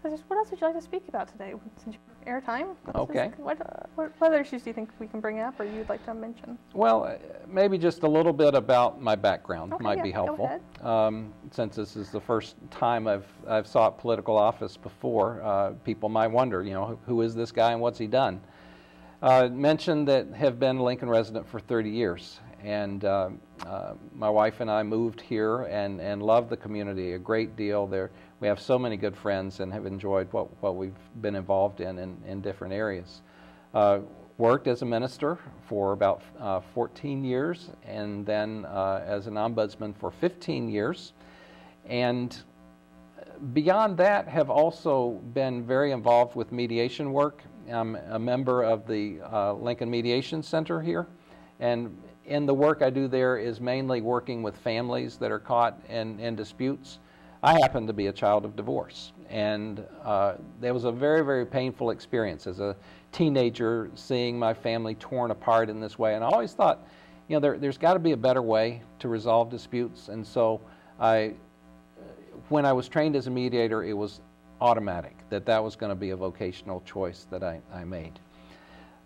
So just what else would you like to speak about today? Since you airtime. Okay. What other issues do you think we can bring up, or you'd like to mention? Well, maybe just a little bit about my background might be helpful. Go ahead. Since this is the first time I've sought political office before, people might wonder, you know, who is this guy and what's he done? Mentioned that have been a Lincoln resident for 30 years, and my wife and I moved here and love the community a great deal. We have so many good friends and have enjoyed what we've been involved in different areas. Worked as a minister for about 14 years, and then as an ombudsman for 15 years. And beyond that, have also been very involved with mediation work. I'm a member of the Lincoln Mediation Center here, and in the work I do there is mainly working with families that are caught in disputes. I happen to be a child of divorce, and there was a very, very painful experience as a teenager seeing my family torn apart in this way, and I always thought, you know, there's got to be a better way to resolve disputes. And so when I was trained as a mediator, it was automatic that was going to be a vocational choice that I made.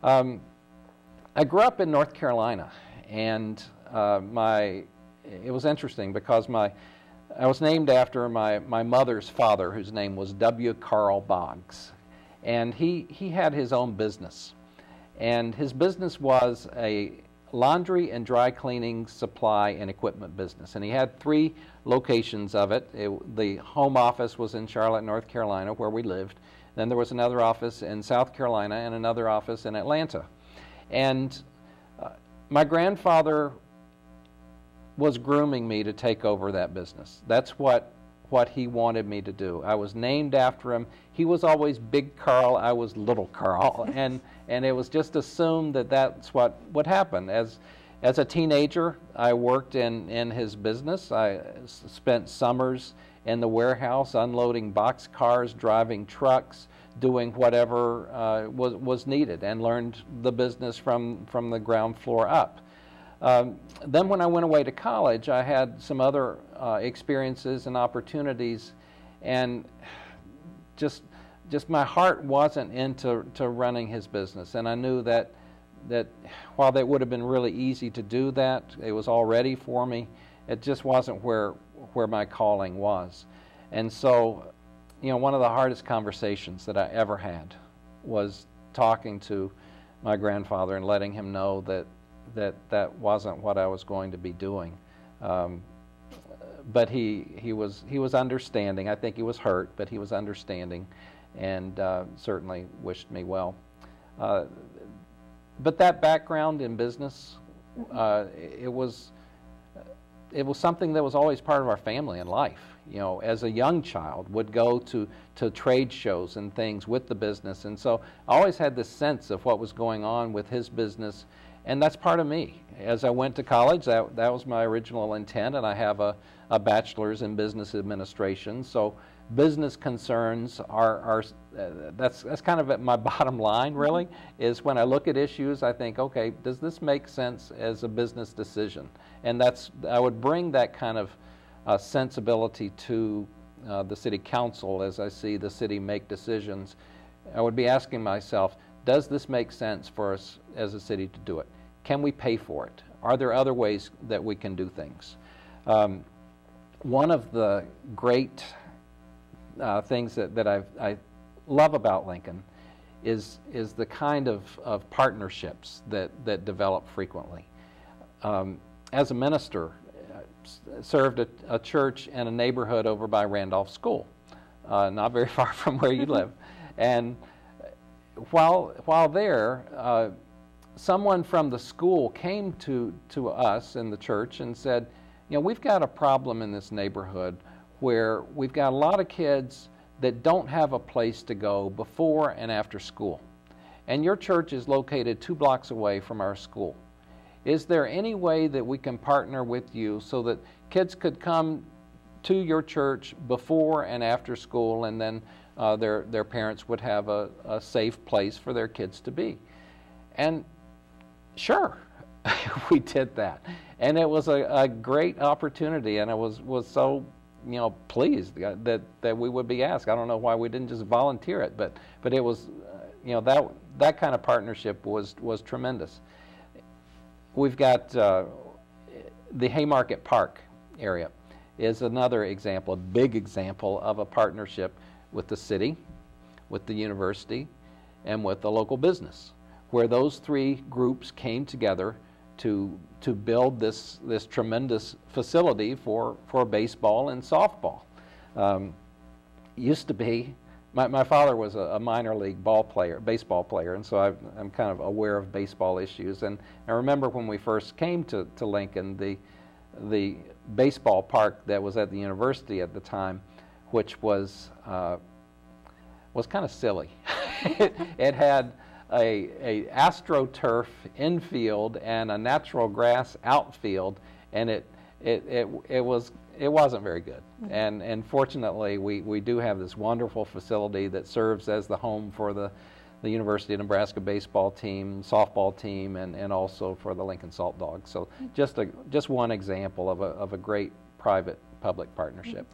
I grew up in North Carolina, and it was interesting because I was named after my mother's father, whose name was W. Carl Boggs, and he had his own business, and his business was a laundry and dry cleaning supply and equipment business, and he had 3 locations of it. The home office was in Charlotte, North Carolina, where we lived. Then there was another office in South Carolina and another office in Atlanta. And my grandfather was grooming me to take over that business. That's what he wanted me to do. I was named after him. He was always Big Carl, I was Little Carl, and it was just assumed that that's what would happen. As a teenager, I worked in his business. I spent summers in the warehouse unloading box cars, driving trucks, doing whatever was needed, and learned the business from the ground floor up. Then when I went away to college, I had some other experiences and opportunities, and just my heart wasn't into running his business. And I knew that while that would have been really easy to do that, it was all ready for me, it just wasn't where my calling was. And so, you know, one of the hardest conversations that I ever had was talking to my grandfather and letting him know that wasn't what I was going to be doing. But he was understanding. I think he was hurt, but he was understanding, and certainly wished me well. But that background in business, it was something that was always part of our family and life. You know, as a young child, would go to trade shows and things with the business, and so I always had this sense of what was going on with his business, and that's part of me. As I went to college, that was my original intent, and I have a bachelor's in business administration, so business concerns are that's kind of at my bottom line, really, is when I look at issues, I think, okay, does this make sense as a business decision? And I would bring that kind of sensibility to the city council as I see the city make decisions. I would be asking myself, does this make sense for us as a city to do it? Can we pay for it? Are there other ways that we can do things? One of the great things that I love about Lincoln is the kind of partnerships that develop frequently. As a minister, served a church in a neighborhood over by Randolph School, not very far from where you live. And while there, someone from the school came to us in the church and said, you know, we've got a problem in this neighborhood where we've got a lot of kids that don't have a place to go before and after school. And your church is located 2 blocks away from our school. Is there any way that we can partner with you so that kids could come to your church before and after school, and then their parents would have a safe place for their kids to be? And sure, we did that. And it was a great opportunity, and I was so pleased that we would be asked. I don't know why we didn't just volunteer it, but it was, that kind of partnership was tremendous. We've got the Haymarket Park area is another example, a big example of a partnership with the city, with the university, and with the local business, where those three groups came together to build this tremendous facility for baseball and softball. Used to be, my father was a minor league baseball player, and so I'm kind of aware of baseball issues. And I remember when we first came to Lincoln, the baseball park that was at the university at the time, which was kind of silly. It had a AstroTurf infield and a natural grass outfield, and it wasn't very good. And fortunately, we do have this wonderful facility that serves as the home for the University of Nebraska baseball team, softball team, and also for the Lincoln Salt Dogs. So just one example of a great private-public partnership.